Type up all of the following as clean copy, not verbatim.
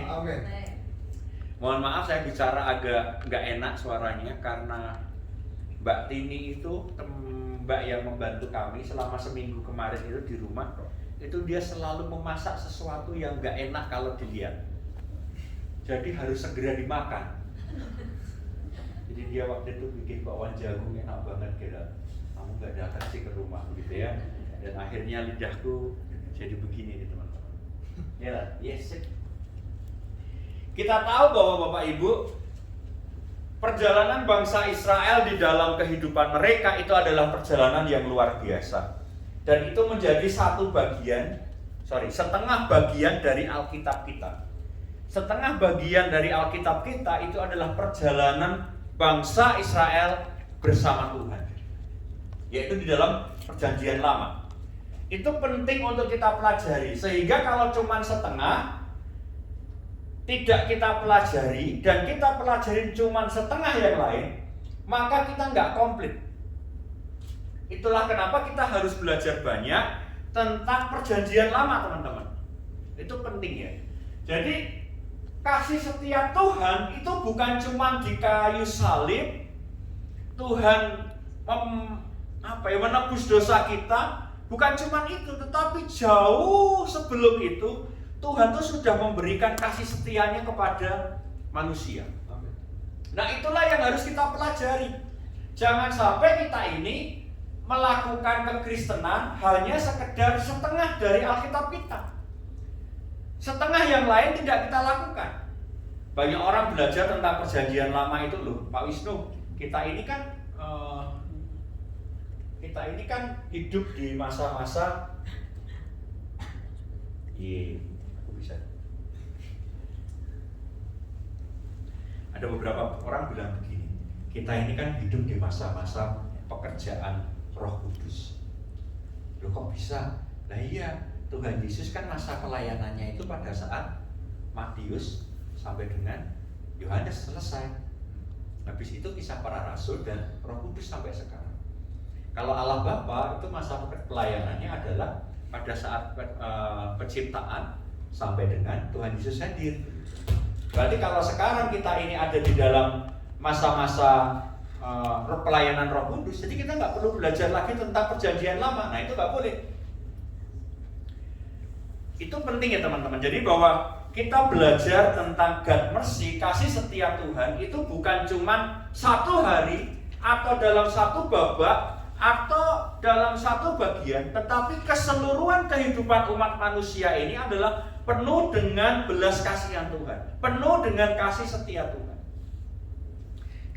Amin. Amin. Mohon maaf saya bicara agak nggak enak suaranya karena Mbak Tini itu Mbak yang membantu kami selama seminggu kemarin itu di rumah, itu dia selalu memasak sesuatu yang nggak enak kalau dilihat. Jadi harus segera dimakan. Jadi dia waktu itu bikin bakwan jagung enak banget gitu. Kamu nggak datang sih ke rumah gitu ya. Dan akhirnya lidahku jadi begini nih teman-teman. Ya, yes. Kita tahu bahwa Bapak Ibu, perjalanan bangsa Israel di dalam kehidupan mereka itu adalah perjalanan yang luar biasa. Dan itu menjadi setengah bagian dari Alkitab kita. Setengah bagian dari Alkitab kita itu adalah perjalanan bangsa Israel bersama Tuhan. Yaitu di dalam perjanjian lama. Itu penting untuk kita pelajari. Sehingga kalau cuma setengah tidak kita pelajari dan kita pelajari cuma setengah yang lain, maka kita nggak komplit. Itulah kenapa kita harus belajar banyak tentang perjanjian lama, teman-teman. Itu penting ya. Jadi kasih setia Tuhan itu bukan cuma di kayu salib. Tuhan menebus dosa kita, bukan cuma itu, tetapi jauh sebelum itu Tuhan tuh sudah memberikan kasih setianya kepada manusia. Nah, itulah yang harus kita pelajari. Jangan sampai kita ini melakukan kekristenan hanya sekedar setengah dari Alkitab kita. Setengah yang lain tidak kita lakukan. Banyak orang belajar tentang perjanjian lama itu loh, Pak Wisnu. Kita ini kan hidup di masa-masa ada beberapa orang bilang begini, kita ini kan hidup di masa-masa pekerjaan Roh Kudus. Loh kok bisa? Nah iya, Tuhan Yesus kan masa pelayanannya itu pada saat Matius sampai dengan Yohanes selesai. Habis itu kisah para rasul dan Roh Kudus sampai sekarang. Kalau Allah Bapa itu masa pelayanannya adalah pada saat penciptaan sampai dengan Tuhan Yesus hadir. Berarti kalau sekarang kita ini ada di dalam masa-masa pelayanan Roh Kudus, jadi kita nggak perlu belajar lagi tentang perjanjian lama. Nah itu nggak boleh. Itu penting ya teman-teman. Jadi bahwa kita belajar tentang God mercy, kasih setia Tuhan itu bukan cuma satu hari atau dalam satu babak atau dalam satu bagian, tetapi keseluruhan kehidupan umat manusia ini adalah penuh dengan belas kasihan Tuhan, penuh dengan kasih setia Tuhan.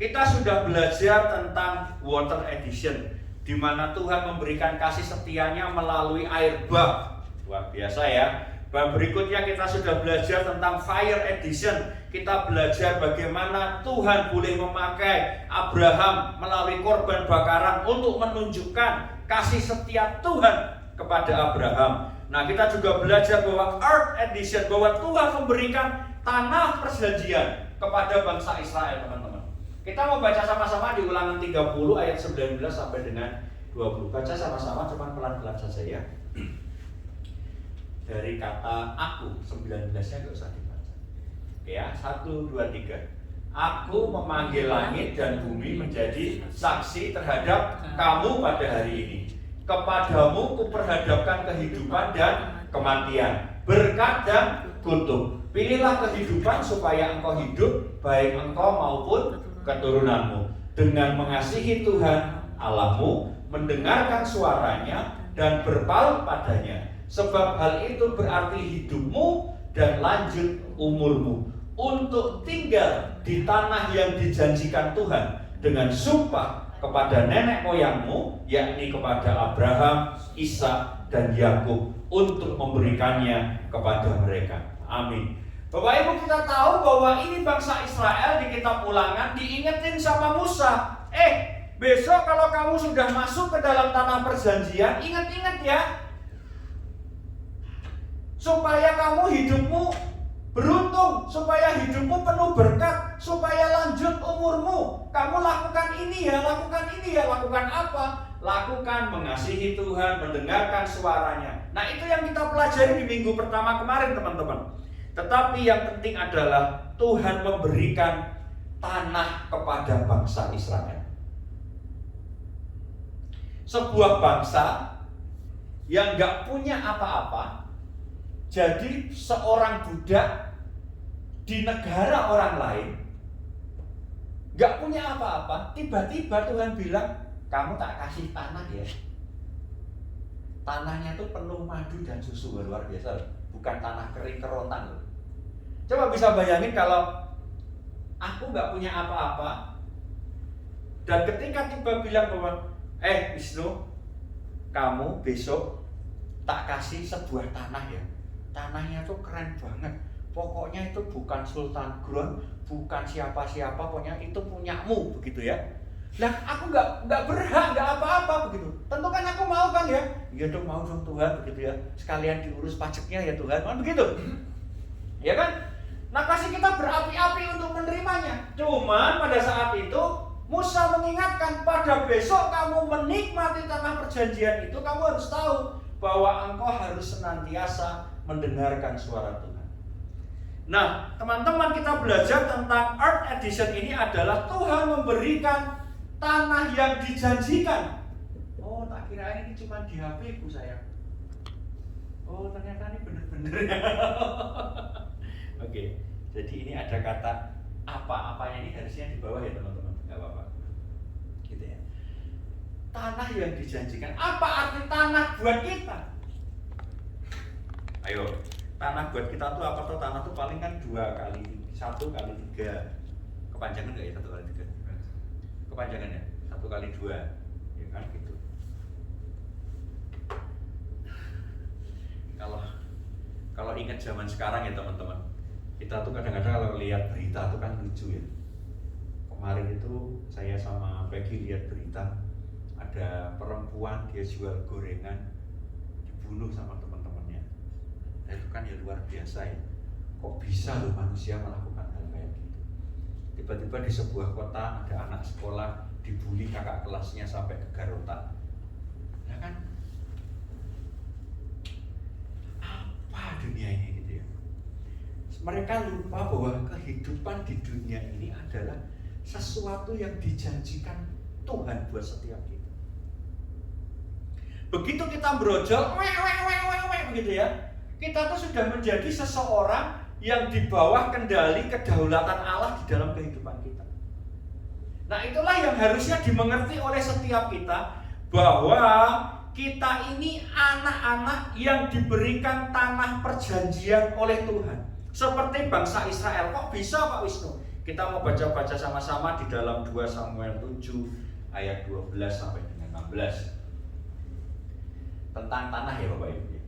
Kita sudah belajar tentang water edition, di mana Tuhan memberikan kasih setianya melalui air bah. Luar biasa ya. Dan berikutnya kita sudah belajar tentang fire edition. Kita belajar bagaimana Tuhan boleh memakai Abraham melalui korban bakaran untuk menunjukkan kasih setia Tuhan kepada Abraham. Nah, kita juga belajar bahwa earth edition, bahwa Tuhan memberikan tanah perjanjian kepada bangsa Israel, teman-teman. Kita mau baca sama-sama di Ulangan 30 ayat 19 sampai dengan 20. Baca sama-sama, cuma pelan-pelan saja ya. Dari kata aku, 19-nya nggak usah dibaca. Oke ya, 1, 2, 3. Aku memanggil langit dan bumi menjadi saksi terhadap kamu pada hari ini. Kepadamu kuperhadapkan kehidupan dan kematian, berkat dan kutuk. Pilihlah kehidupan supaya engkau hidup, baik engkau maupun keturunanmu, dengan mengasihi Tuhan Allahmu, mendengarkan suaranya dan berpaut padanya. Sebab hal itu berarti hidupmu dan lanjut umurmu, untuk tinggal di tanah yang dijanjikan Tuhan dengan sumpah kepada nenek moyangmu, yakni kepada Abraham, Ishak, dan Yakub, untuk memberikannya kepada mereka. Amin. Bapak Ibu, kita tahu bahwa ini bangsa Israel di kitab Ulangan diingetin sama Musa. Besok kalau kamu sudah masuk ke dalam tanah perjanjian, ingat-ingat ya, supaya kamu hidupmu beruntung, supaya hidupmu penuh berkat, supaya lanjut umurmu. Kamu lakukan ini ya, lakukan ini ya. Lakukan apa? Lakukan mengasihi Tuhan, mendengarkan suaranya. Nah, itu yang kita pelajari di minggu pertama kemarin, teman-teman. Tetapi yang penting adalah Tuhan memberikan tanah kepada bangsa Israel. Sebuah bangsa yang gak punya apa-apa, jadi seorang budak di negara orang lain, gak punya apa-apa, tiba-tiba Tuhan bilang, kamu tak kasih tanah ya. Tanahnya tuh penuh madu dan susu, luar biasa, bukan tanah kering kerontang. Coba bisa bayangin kalau aku gak punya apa-apa, dan ketika tiba bilang bahwa Wisnu, kamu besok tak kasih sebuah tanah ya. Tanahnya tuh keren banget. Pokoknya itu bukan Sultan Ground, bukan siapa-siapa, pokoknya itu punyamu, begitu ya. Nah, aku nggak berhak, nggak apa-apa begitu. Tentu kan aku mau kan ya. Iya dong, mau dong Tuhan, begitu ya. Sekalian diurus pajaknya ya Tuhan, kan begitu. Ya kan? Nah, kasih kita berapi-api untuk menerimanya. Cuman pada saat itu Musa mengingatkan, pada besok kamu menikmati tanah perjanjian itu, kamu harus tahu bahwa engkau harus senantiasa mendengarkan suara Tuhan. Nah, teman-teman, kita belajar tentang Earth Edition ini adalah Tuhan memberikan tanah yang dijanjikan. Oh, tak kira ini cuma di HP ku sayang. Oh, ternyata ini benar-benar. Oke, jadi ini ada kata apa-apanya ini harusnya di bawah ya teman-teman, nggak apa-apa. Gitu ya. Tanah yang dijanjikan. Apa arti tanah buat kita? Ayo, tanah buat kita tuh apa tuh? Tanah tuh paling kan 2 kali 1 kali 3. Kepanjangan nggak ya 1 kali 3? Kepanjangan ya 1 kali 2, ya kan gitu. Kalau ingat zaman sekarang ya teman-teman, kita tuh kadang-kadang kalau lihat berita tuh kan lucu ya. Kemarin itu saya sama Peggy lihat berita, ada perempuan dia jual gorengan dibunuh sama teman-temannya. Nah, itu kan ya luar biasa ya. Kok bisa loh manusia melakukan hal kayak gitu? Tiba-tiba di sebuah kota ada anak sekolah dibully kakak kelasnya sampai kegarotan. Ya kan? Apa dunia ini gitu ya? Mereka lupa bahwa kehidupan di dunia ini adalah sesuatu yang dijanjikan Tuhan buat setiap kita. Begitu kita brojol, begitu ya, kita tuh sudah menjadi seseorang yang di bawah kendali kedaulatan Allah di dalam kehidupan kita. Nah, itulah yang harusnya dimengerti oleh setiap kita, bahwa kita ini anak-anak yang diberikan tanah perjanjian oleh Tuhan. Seperti bangsa Israel. Kok bisa Pak Wisnu? Kita mau baca-baca sama-sama di dalam 2 Samuel 7 ayat 12 sampai dengan 16. Tentang tanah ya Bapak Ibu.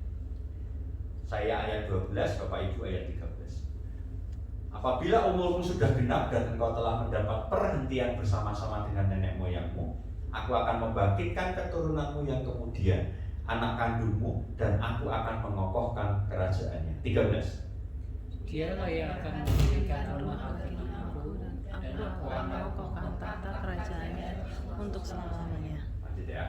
Saya ayat 12, Bapak Ibu ayat 13. Apabila umurmu sudah genap dan engkau telah mendapat perhentian bersama-sama dengan nenek moyangmu, aku akan membangkitkan keturunanmu yang kemudian, anak kandungmu, dan aku akan mengokohkan kerajaannya. 13. Dialah yang akan mendirikan rumah aku, dan aku akan mengokohkan tata kerajaannya untuk selama-lamanya. Lanjut ya.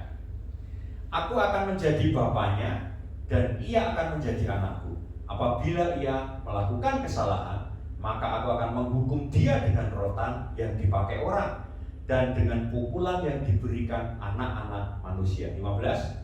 Aku akan menjadi bapaknya, dan ia akan menjadi anakku. Apabila ia melakukan kesalahan, maka aku akan menghukum dia dengan rotan yang dipakai orang, dan dengan pukulan yang diberikan anak-anak manusia. 15.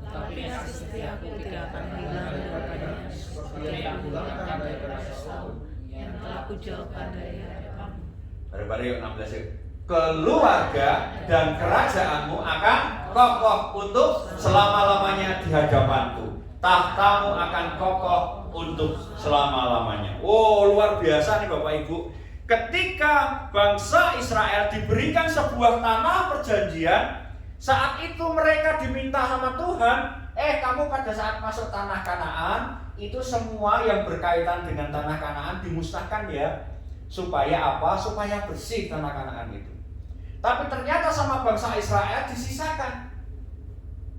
Tapi kasih setiaku tidak akan hilang daripadanya, seperti yang kulangkan daripada setahun yang telah kujauhkan dari hadapanmu. Bareng-bareng yuk 16 yuk. Keluarga dan kerajaanmu akan kokoh untuk selama-lamanya di hadapanku. Tahtamu akan kokoh untuk selama-lamanya. Oh, luar biasa nih Bapak Ibu. Ketika bangsa Israel diberikan sebuah tanah perjanjian, saat itu mereka diminta sama Tuhan, kamu pada saat masuk tanah Kanaan, itu semua yang berkaitan dengan tanah Kanaan dimusnahkan ya. Supaya apa? Supaya bersih tanah Kanaan itu. Tapi ternyata sama bangsa Israel disisakan.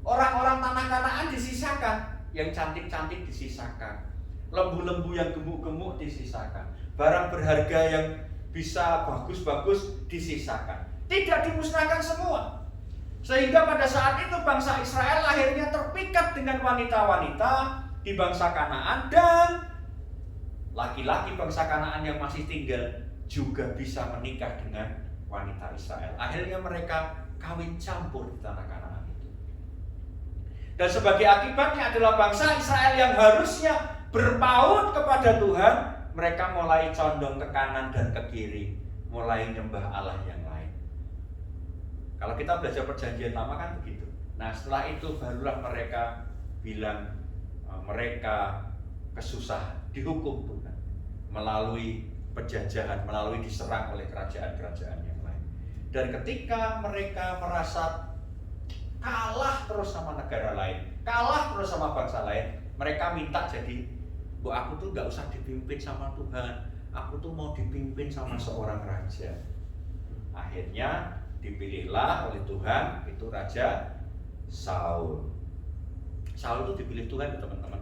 Orang-orang tanah Kanaan disisakan. Yang cantik-cantik disisakan. Lembu-lembu yang gemuk-gemuk disisakan. Barang berharga yang bisa bagus-bagus disisakan. Tidak dimusnahkan semua. Sehingga pada saat itu bangsa Israel akhirnya terpikat dengan wanita-wanita di bangsa Kanaan, dan laki-laki bangsa Kanaan yang masih tinggal juga bisa menikah dengan wanita Israel. Akhirnya mereka kawin campur di tanah Kanaan itu. Dan sebagai akibatnya adalah bangsa Israel yang harusnya berpaut kepada Tuhan, mereka mulai condong ke kanan dan ke kiri, mulai nyembah Allah yang lain. Kalau kita belajar perjanjian lama kan begitu. Nah setelah itu barulah mereka bilang mereka kesusahan, dihukum Tuhan melalui penjajahan, melalui diserang oleh kerajaan-kerajaan yang lain. Dan ketika mereka merasa kalah terus sama negara lain, kalah terus sama bangsa lain, mereka minta jadi, bu aku tuh gak usah dipimpin sama Tuhan, aku tuh mau dipimpin sama seorang raja. Akhirnya dipilihlah oleh Tuhan itu Raja Saul. Saul itu dipilih Tuhan teman-teman,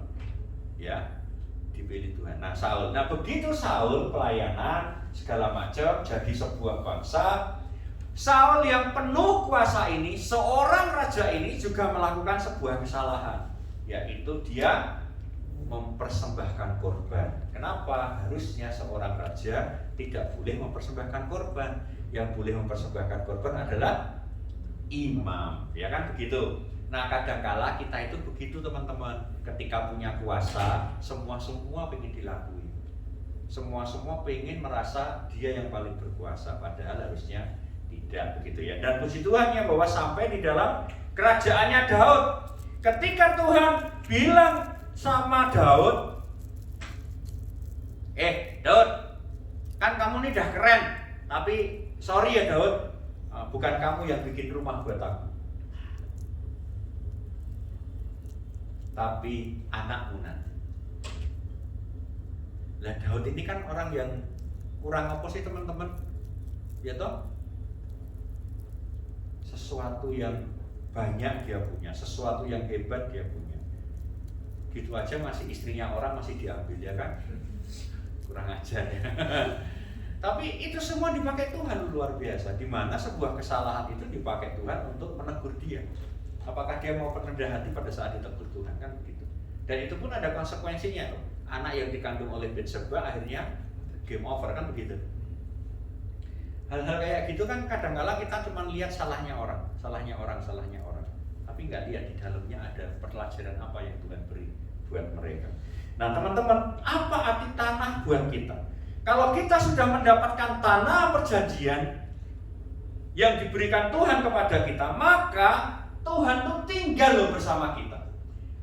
ya, dipilih Tuhan. Nah Saul, nah begitu Saul pelayanan segala macam jadi sebuah bangsa, Saul yang penuh kuasa ini, seorang raja ini juga melakukan sebuah kesalahan, yaitu dia mempersembahkan korban. Kenapa? Harusnya seorang raja tidak boleh mempersembahkan korban. Yang boleh mempersembahkan korban adalah imam, ya kan begitu. Nah kadangkala kita itu begitu teman-teman, ketika punya kuasa, semua pengen dilakuin, semua pengen merasa dia yang paling berkuasa, padahal harusnya tidak begitu ya. Dan puji Tuhannya bahwa sampai di dalam kerajaannya Daud, ketika Tuhan bilang sama Daud, Daud, kan kamu ini udah keren, tapi sorry ya Daud, bukan kamu yang bikin rumah buat aku, tapi anakmu nanti. Lah Daud ini kan orang yang kurang apa sih teman-teman? Ya toh? Sesuatu yang banyak dia punya, sesuatu yang hebat dia punya. Gitu aja masih istrinya orang masih diambil, ya kan? Kurang ajar ya. Tapi itu semua dipakai Tuhan luar biasa. Di mana sebuah kesalahan itu dipakai Tuhan untuk menegur dia. Apakah dia mau rendah hati pada saat ditegur Tuhan, kan begitu. Dan itu pun ada konsekuensinya loh. Anak yang dikandung oleh Batseba akhirnya game over, kan begitu. Hal-hal kayak gitu kan kadang-kala kita cuma lihat salahnya orang. Tapi nggak lihat di dalamnya ada pelajaran apa yang Tuhan beri buat mereka. Nah teman-teman, apa arti tanah buat kita? Kalau kita sudah mendapatkan tanah perjanjian yang diberikan Tuhan kepada kita, maka Tuhan itu tinggal loh bersama kita.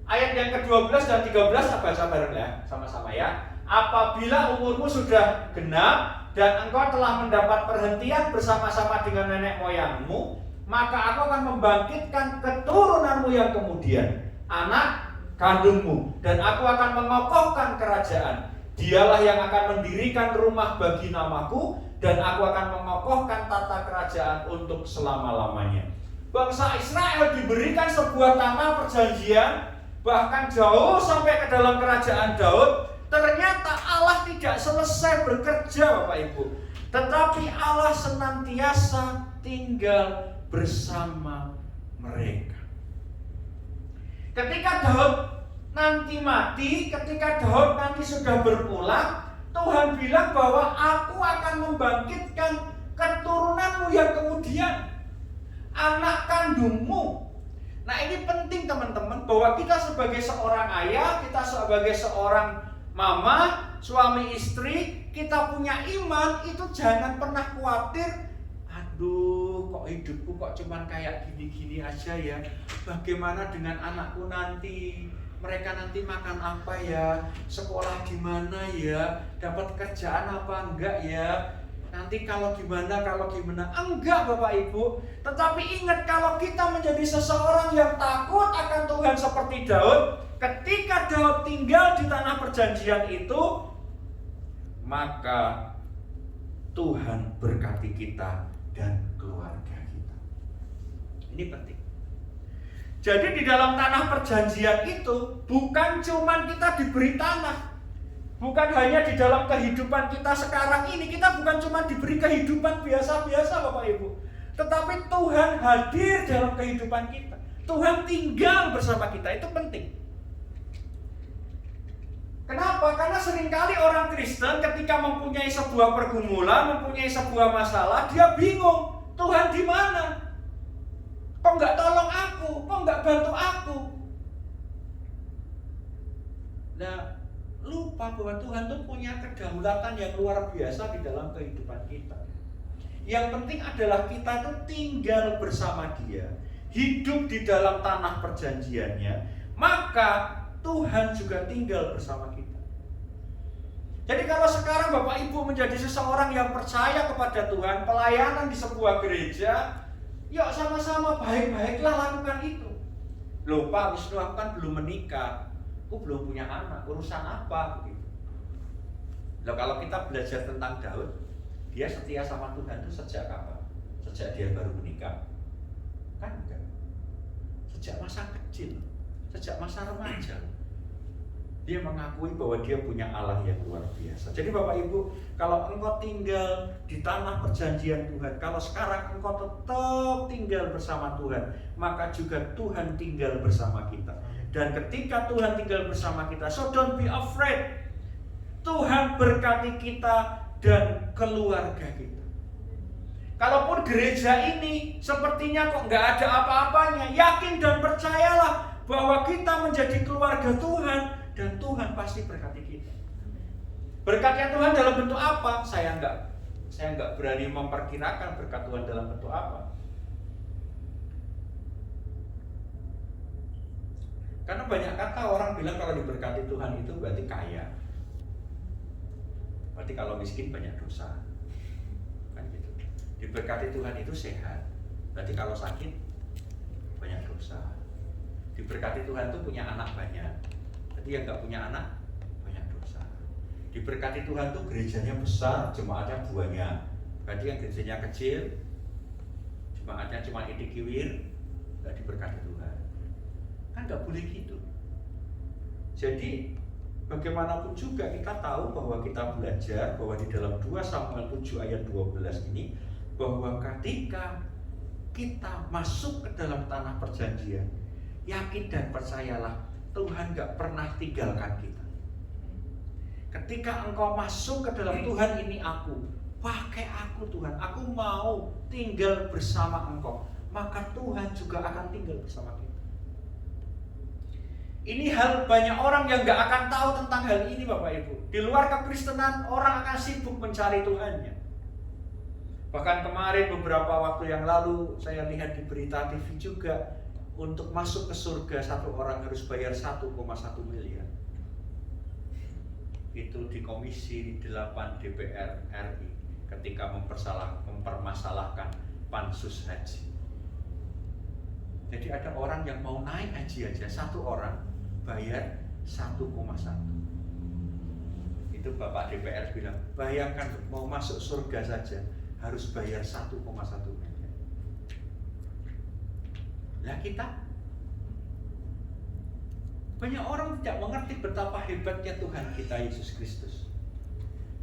Ayat yang ke-12 dan 13 baca bareng ya, sama-sama ya. Apabila umurmu sudah genap dan engkau telah mendapat perhentian bersama-sama dengan nenek moyangmu, maka aku akan membangkitkan keturunanmu yang kemudian, anak kandungmu, dan aku akan mengokohkan kerajaan. Dialah yang akan mendirikan rumah bagi namaku, dan aku akan mengokohkan tata kerajaan untuk selama-lamanya. Bangsa Israel diberikan sebuah tanah perjanjian, bahkan jauh sampai ke dalam kerajaan Daud. Ternyata Allah tidak selesai bekerja Bapak Ibu, tetapi Allah senantiasa tinggal bersama mereka. Ketika Daud nanti mati, ketika Daud nanti sudah berpulang, Tuhan bilang bahwa aku akan membangkitkan keturunanmu yang kemudian, anak kandungmu. Nah ini penting teman-teman, bahwa kita sebagai seorang ayah, kita sebagai seorang mama, suami istri, kita punya iman, itu jangan pernah khawatir, aduh kok hidupku kok cuman kayak gini-gini aja ya, bagaimana dengan anakku nanti, mereka nanti makan apa ya, sekolah di mana ya, dapat kerjaan apa enggak ya, nanti kalau gimana, enggak Bapak Ibu. Tetapi ingat, kalau kita menjadi seseorang yang takut akan Tuhan seperti Daud, ketika Daud tinggal di tanah perjanjian itu, maka Tuhan berkati kita dan keluarga kita. Ini penting. Jadi di dalam tanah perjanjian itu bukan cuma kita diberi tanah, bukan hanya di dalam kehidupan kita sekarang ini, kita bukan cuma diberi kehidupan biasa-biasa Bapak Ibu, tetapi Tuhan hadir dalam kehidupan kita. Tuhan tinggal bersama kita, itu penting. Kenapa? Karena seringkali orang Kristen ketika mempunyai sebuah pergumulan, mempunyai sebuah masalah, dia bingung, Tuhan di mana? Kok nggak tolong aku? Kok nggak bantu aku? Nah, lupa bahwa Tuhan tuh punya kedaulatan yang luar biasa di dalam kehidupan kita. Yang penting adalah kita tuh tinggal bersama Dia, hidup di dalam tanah perjanjiannya, maka Tuhan juga tinggal bersama kita. Jadi kalau sekarang Bapak Ibu menjadi seseorang yang percaya kepada Tuhan, pelayanan di sebuah gereja, yuk sama-sama baik-baiklah lakukan itu. Loh Pak Wisnu, aku kan belum menikah, aku belum punya anak, urusan apa? Begitu. Loh kalau kita belajar tentang Daud, dia setia sama Tuhan itu sejak kapan? Sejak dia baru menikah? Kan enggak. Sejak masa kecil, sejak masa remaja. Dia mengakui bahwa dia punya Allah yang luar biasa. Jadi Bapak Ibu, kalau engkau tinggal di tanah perjanjian Tuhan, kalau sekarang engkau tetap tinggal bersama Tuhan, maka juga Tuhan tinggal bersama kita. Dan ketika Tuhan tinggal bersama kita, so don't be afraid. Tuhan berkati kita dan keluarga kita. Kalaupun gereja ini sepertinya kok nggak ada apa-apanya, yakin dan percayalah bahwa kita menjadi keluarga Tuhan. Dan Tuhan pasti berkati kita. Berkatnya Tuhan dalam bentuk apa? Saya enggak berani memperkirakan berkat Tuhan dalam bentuk apa. Karena banyak kata orang bilang kalau diberkati Tuhan itu berarti kaya. Berarti kalau miskin banyak dosa. Kan gitu. Diberkati Tuhan itu sehat. Berarti kalau sakit banyak dosa. Diberkati Tuhan itu punya anak banyak. Yang nggak punya anak banyak dosa. Diberkati Tuhan tuh gerejanya besar, jemaatnya banyak. Berarti yang gerejanya kecil, jemaatnya cuma idik-iwir, nggak diberkati Tuhan. Kan nggak boleh gitu. Jadi bagaimanapun juga kita tahu bahwa kita belajar bahwa di dalam 2 Samuel 7 ayat 12 ini, bahwa ketika kita masuk ke dalam tanah perjanjian, yakin dan percayalah Tuhan gak pernah tinggalkan kita. Ketika engkau masuk ke dalam Tuhan, ini aku, pakai aku Tuhan, aku mau tinggal bersama engkau, maka Tuhan juga akan tinggal bersama kita. Ini hal banyak orang yang gak akan tahu tentang hal ini Bapak Ibu. Di luar kekristenan orang akan sibuk mencari Tuhannya. Bahkan kemarin beberapa waktu yang lalu saya lihat di berita TV juga, untuk masuk ke surga satu orang harus bayar 1,1 miliar. Itu di Komisi 8 DPR RI ketika mempermasalahkan pansus haji. Jadi ada orang yang mau naik haji aja, satu orang bayar 1,1. Itu Bapak DPR bilang, bayangkan mau masuk surga saja harus bayar 1,1 miliar. Lah kita, banyak orang tidak mengerti betapa hebatnya Tuhan kita Yesus Kristus.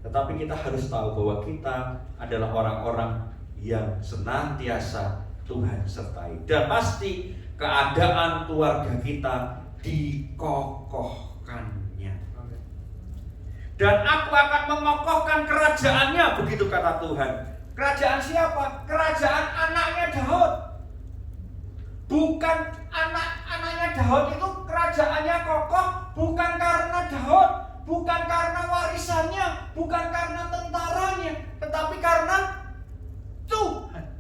Tetapi kita harus tahu bahwa kita adalah orang-orang yang senantiasa Tuhan sertai. Dan pasti keadaan keluarga kita dikokohkannya. Dan aku akan mengokohkan kerajaannya, begitu kata Tuhan. Kerajaan siapa? Kerajaan anaknya Daud. Bukan anaknya Daud itu kerajaannya kokoh bukan karena Daud, bukan karena warisannya, bukan karena tentaranya, tetapi karena Tuhan.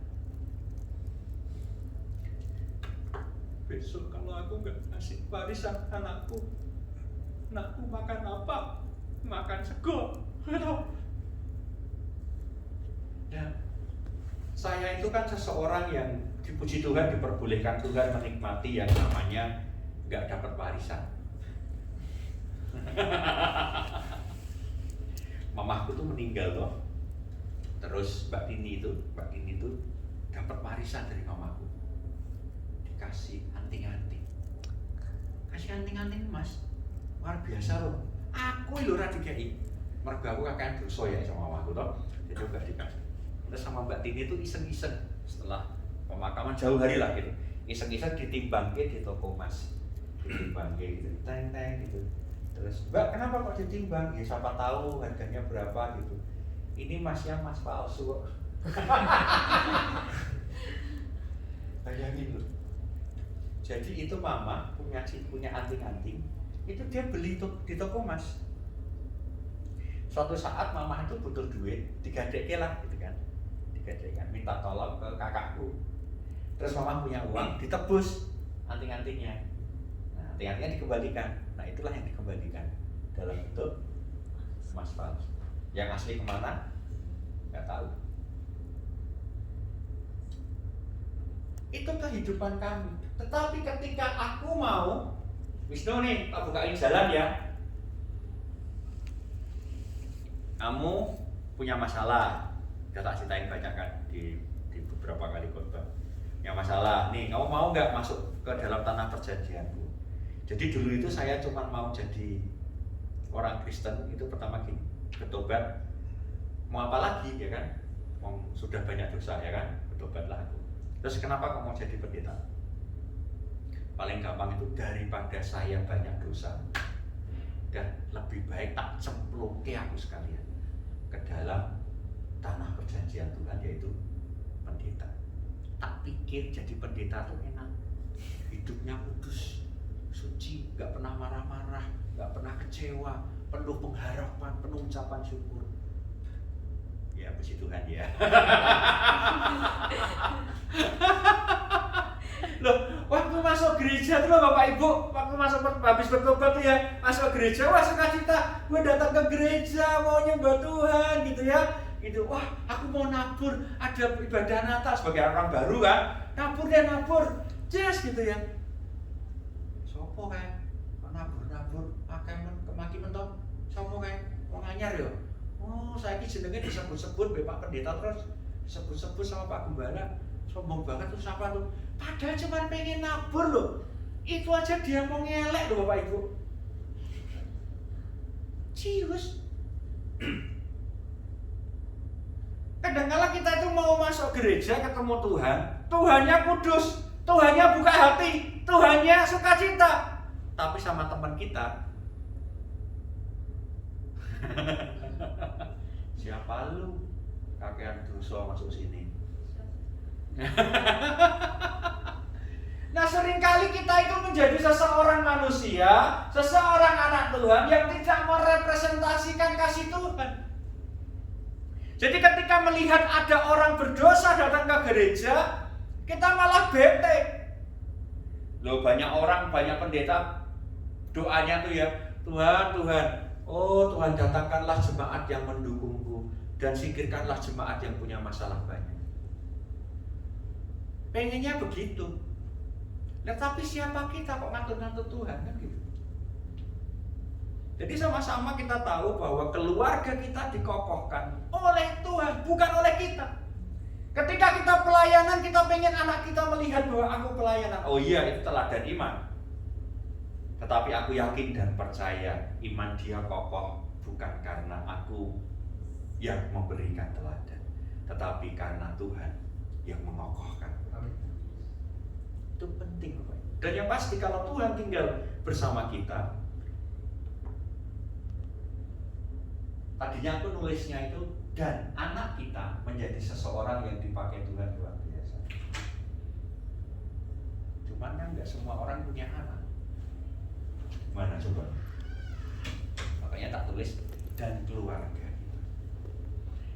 Besok kalau aku nggak kasih warisan anakku makan apa? Makan sego. Dan saya itu kan seseorang yang dipuji Tuhan, diperbolehkan Tuhan menikmati yang namanya nggak dapat warisan. Mamahku tuh meninggal loh. Terus Mbak Tini itu dapat warisan dari mamaku. Dikasih anting-anting. Kasih anting-anting Mas. Luar biasa loh. Aku lho ora dikei. Mergo aku kakean dosa ya sama mamaku toh. Jadi enggak dikasih. Terus sama Mbak Tini itu iseng-iseng setelah pemakaman jauh hari lah gitu. Iseng-iseng ditimbangke di toko emas. Ditimbangke gitu. Teng-teng gitu. Terus, Mbak, kenapa kok ditimbang? Ya siapa tahu harganya berapa gitu. Ini masnya mas palsu kok. Bayangin loh. Jadi itu mama punya anting-anting, itu dia beli di toko emas. Suatu saat mama itu butuh duit, digadekke lah gitu kan. Digadekan, minta tolong ke kakakku. Terus mama punya uang, ditebus anting-antingnya. Nah, anting-antingnya dikembalikan. Nah, itulah yang dikembalikan dalam bentuk emas palsu. Yang asli kemana? Nggak tahu. Itu kehidupan kami. Tetapi ketika aku mau, Wisnu nih, tak bukain jalan ya. Kamu punya masalah, udah tak ceritain bacakan di beberapa kali khotbah. Yang masalah, nih kamu mau nggak masuk ke dalam tanah perjanjianku? Jadi dulu itu saya cuma mau jadi orang Kristen, itu pertama gini, bertobat. Mau apa lagi ya kan? Sudah banyak dosa ya kan? Bertobatlah aku. Terus kenapa kamu mau jadi pendeta? Paling gampang itu daripada saya banyak dosa dan lebih baik tak cemplungke aku sekalian ke dalam tanah perjanjian Tuhan, yaitu pendeta. Tak pikir jadi pendeta tuh enak, hidupnya kudus, suci, gak pernah marah-marah, gak pernah kecewa, penuh pengharapan, penuh ucapan syukur. Ya puji Tuhan ya. Loh, waktu masuk gereja tuh loh Bapak Ibu, waktu masuk habis bertobat tuh ya, masuk gereja, wah sukacita, gue datang ke gereja mau nyembah Tuhan gitu ya, gitu. Wah, aku mau nabur, ada ibadah Natal sebagai orang baru kan, nabur, yes gitu ya. Sopo kayak nabur, pakai kemaki mentok, sopo kayak wong anyar yo. Oh, saya ini jenenge disebut-sebut Bapak Pendeta terus disebut-sebut sama Pak Gembala. Sombong banget tuh siapa tuh? Padahal cuma pengen nabur loh. Itu aja dia mau ngelek loh Bapak Ibu. Cius. Kadang-kala kita itu mau masuk gereja ketemu Tuhan, Tuhannya kudus, Tuhannya buka hati, Tuhannya sukacita. Tapi sama teman kita, siapa lu? Kakean dosa masuk sini. Nah, seringkali kita itu menjadi seseorang manusia, seseorang anak Tuhan yang tidak merepresentasikan kasih Tuhan. Jadi ketika melihat ada orang berdosa datang ke gereja, kita malah bete. Loh, banyak orang, banyak pendeta doanya tuh ya, Tuhan, oh Tuhan datangkanlah jemaat yang mendukungku dan singkirkanlah jemaat yang punya masalah banyak. Pengennya begitu. Nah, tapi siapa kita kok ngatur-ngatur Tuhan kan gitu. Jadi sama-sama kita tahu bahwa keluarga kita dikokohkan oleh Tuhan, bukan oleh kita. Ketika kita pelayanan, kita pengen anak kita melihat bahwa aku pelayanan. Oh iya, itu teladan iman. Tetapi aku yakin dan percaya iman dia kokoh bukan karena aku yang memberikan teladan, tetapi karena Tuhan yang mengokohkan. Itu penting Bapak. Dan yang pasti kalau Tuhan tinggal bersama kita, tadinya aku nulisnya itu, dan anak kita menjadi seseorang yang dipakai Tuhan luar biasa. Cuman kan nggak semua orang punya anak. Mana coba? Makanya tak tulis dan keluarga.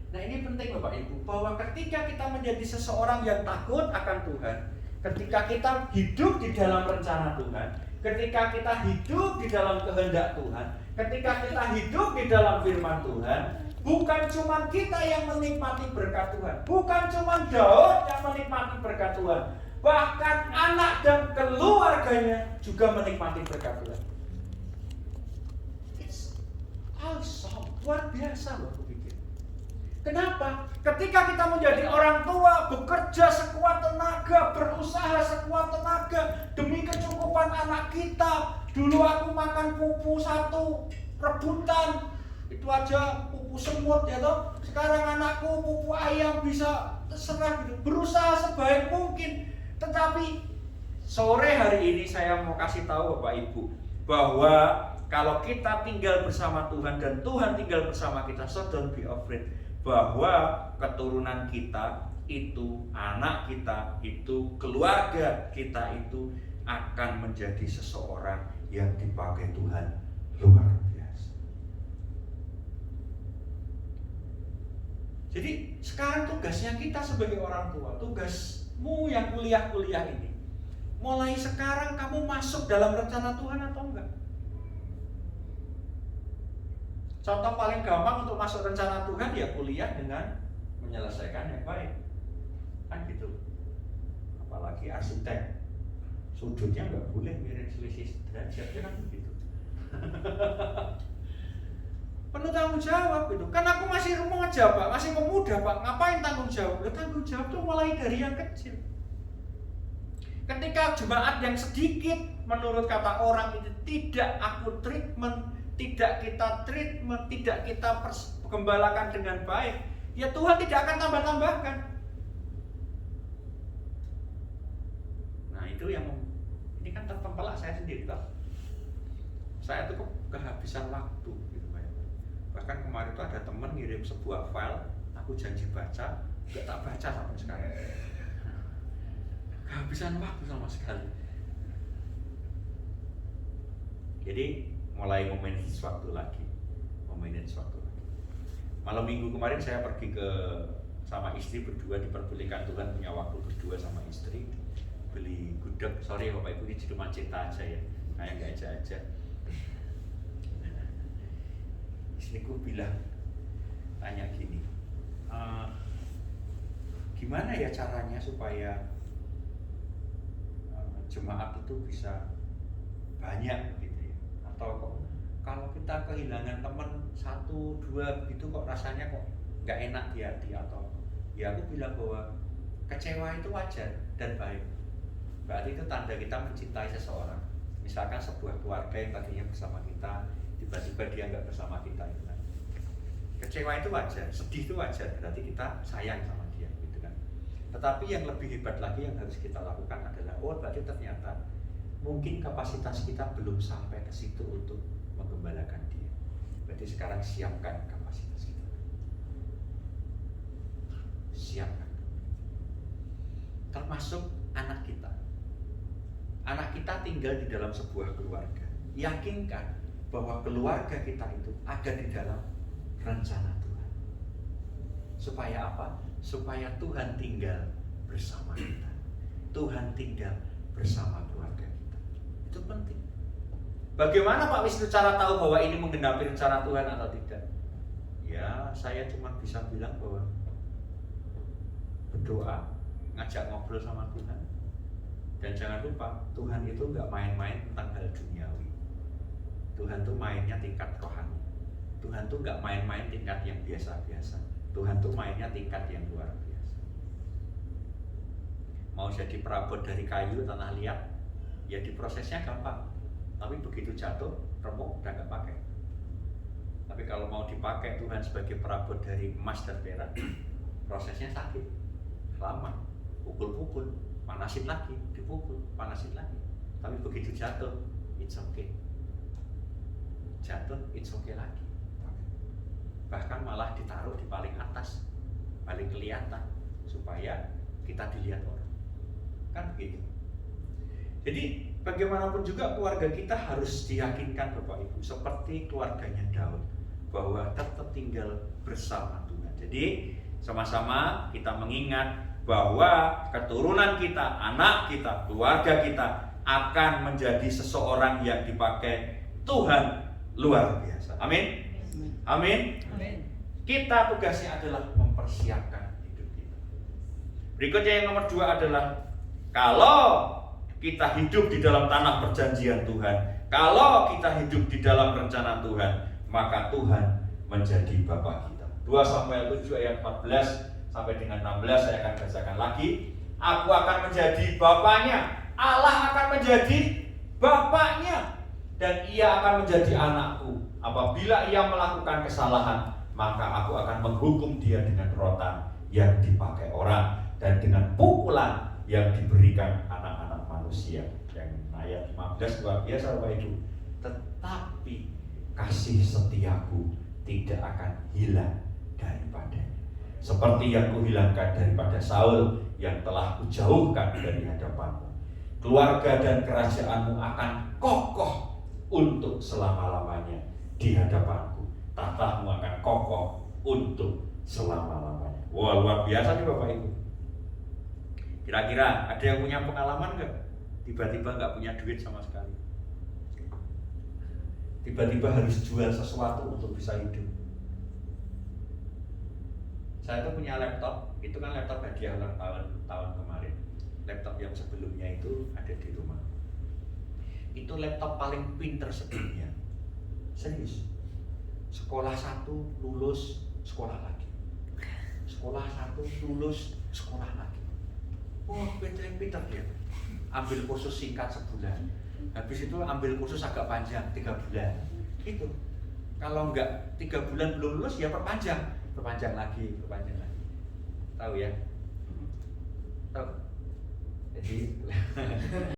Nah, ini penting Bapak Ibu, bahwa ketika kita menjadi seseorang yang takut akan Tuhan, ketika kita hidup di dalam rencana Tuhan, ketika kita hidup di dalam kehendak Tuhan, ketika kita hidup di dalam firman Tuhan, bukan cuma kita yang menikmati berkat Tuhan, bukan cuma Daud yang menikmati berkat Tuhan, bahkan anak dan keluarganya juga menikmati berkat Tuhan. It's awesome, luar biasa loh aku pikir. Kenapa? Ketika kita menjadi orang tua, bekerja sekuat tenaga, berusaha sekuat tenaga demi kecukupan anak kita. Dulu aku makan pupu satu, rebutan, itu aja pupu semut ya toh. Sekarang anakku pupu ayam bisa terserah gitu. Berusaha sebaik mungkin. Tetapi sore hari ini saya mau kasih tahu Bapak Ibu bahwa kalau kita tinggal bersama Tuhan dan Tuhan tinggal bersama kita, so don't be afraid bahwa keturunan kita itu, anak kita itu, keluarga kita itu akan menjadi seseorang yang dipakai Tuhan luar biasa. Jadi sekarang tugasnya kita sebagai orang tua, tugasmu yang kuliah-kuliah ini, mulai sekarang kamu masuk dalam rencana Tuhan atau enggak? Contoh paling gampang untuk masuk rencana Tuhan ya kuliah dengan menyelesaikan yang baik. Kan gitu. Apalagi arsitek, sudutnya nggak boleh miring selisih derajat, kan begitu. Penuh tanggung jawab gitu. Kan aku masih remaja Pak, masih pemuda Pak, ngapain tanggung jawab? Tanggung jawab itu mulai dari yang kecil. Ketika jemaat yang sedikit menurut kata orang itu tidak aku treatment, tidak kita gembalakan dengan baik, ya Tuhan tidak akan tambah-tambahkan. Nah itu yang ini kan tertempelak saya sendiri toh. Saya tuh kehabisan waktu gitu Pak. Bahkan kemarin tuh ada teman ngirim sebuah file, aku janji baca, nggak tak baca sampai sekarang. Kehabisan waktu sama sekali. Jadi mulai memanage waktu lagi. Malam minggu kemarin saya pergi sama istri berdua, diperbolehkan Tuhan punya waktu berdua sama istri, beli gudeg. Sorry Bapak Ibu, ini cuma cerita aja ya, kayak nggak aja. Istriku bilang, tanya gini, gimana ya caranya supaya jemaat itu bisa banyak gitu ya? Atau kalau kita kehilangan teman 1, 2 gitu kok rasanya kok nggak enak di hati? Atau ya aku bilang bahwa kecewa itu wajar dan baik. Berarti itu tanda kita mencintai seseorang. Misalkan sebuah keluarga yang tadinya bersama kita, tiba-tiba dia nggak bersama kita gitu kan. Kecewa itu wajar, sedih itu wajar, berarti kita sayang sama dia gitu kan. Tetapi yang lebih hebat lagi yang harus kita lakukan adalah, berarti ternyata mungkin kapasitas kita belum sampai ke situ untuk menggembalakan dia. Berarti sekarang siapkan kapasitas kita. Siapkan. Termasuk anak kita. Anak kita tinggal di dalam sebuah keluarga. Yakinkan bahwa keluarga kita itu ada di dalam rencana Tuhan. Supaya apa? Supaya Tuhan tinggal bersama kita. Tuhan tinggal bersama keluarga kita. Itu penting. Bagaimana Pak Wisnu cara tahu bahwa ini menggenapi rencana Tuhan atau tidak? Ya, saya cuma bisa bilang bahwa berdoa, ngajak ngobrol sama Tuhan. Dan jangan lupa, Tuhan itu nggak main-main tentang hal duniawi. Tuhan tuh mainnya tingkat rohani. Tuhan tuh nggak main-main tingkat yang biasa-biasa. Tuhan tuh mainnya tingkat yang luar biasa. Mau jadi perabot dari kayu tanah liat, ya diprosesnya gampang. Tapi begitu jatuh, remuk udah nggak pakai. Tapi kalau mau dipakai Tuhan sebagai perabot dari emas dan perak, prosesnya sakit, lama, pukul-pukul, panasin lagi, dipukul, panasin lagi. Tapi begitu jatuh, it's okay. Jatuh, it's okay lagi. Bahkan malah ditaruh di paling atas, paling kelihatan, supaya kita dilihat orang. Kan begitu. Jadi bagaimanapun juga keluarga kita harus diyakinkan Bapak Ibu, seperti keluarganya Daud, bahwa tetap tinggal bersama Tuhan. Jadi sama-sama kita mengingat bahwa keturunan kita, anak kita, keluarga kita akan menjadi seseorang yang dipakai Tuhan luar biasa. Amin. Amin. Kita tugasnya adalah mempersiapkan hidup kita. Berikutnya yang nomor 2 adalah, kalau kita hidup di dalam tanah perjanjian Tuhan, kalau kita hidup di dalam rencana Tuhan, maka Tuhan menjadi Bapa kita. 2 Samuel 7 ayat 14 sampai dengan 16 saya akan bacakan lagi. Aku akan menjadi bapaknya, Allah akan menjadi bapaknya, dan ia akan menjadi anakku. Apabila ia melakukan kesalahan, maka aku akan menghukum dia dengan rotan yang dipakai orang dan dengan pukulan yang diberikan anak-anak manusia. Yang ayat 15 luar biasa Bapak Ibu. Tetap tetapi kasih setiaku tidak akan hilang daripadanya. Seperti yang kuhilangkan daripada Saul yang telah kujauhkan dari hadapanmu. Keluarga dan kerajaanmu akan kokoh untuk selama-lamanya di hadapanku. Tahtamu akan kokoh untuk selama-lamanya. Wah, luar biasa nih Bapak Ibu. Kira-kira ada yang punya pengalaman nggak? Tiba-tiba nggak punya duit sama sekali. Tiba-tiba harus jual sesuatu untuk bisa hidup. Saya tuh punya laptop, itu kan laptop hadiah ulang tahun kemarin. Laptop yang sebelumnya itu ada di rumah. Itu laptop paling pinter sedunia. Serius. Sekolah 1 lulus, sekolah lagi. Sekolah 1 lulus, sekolah lagi. Wah, pinter dia. Ambil kursus singkat sebulan. Habis itu ambil kursus agak panjang 3 bulan. Itu. Kalau enggak 3 bulan belum lulus ya perpanjang lagi. Tahu ya? Tahu. Jadi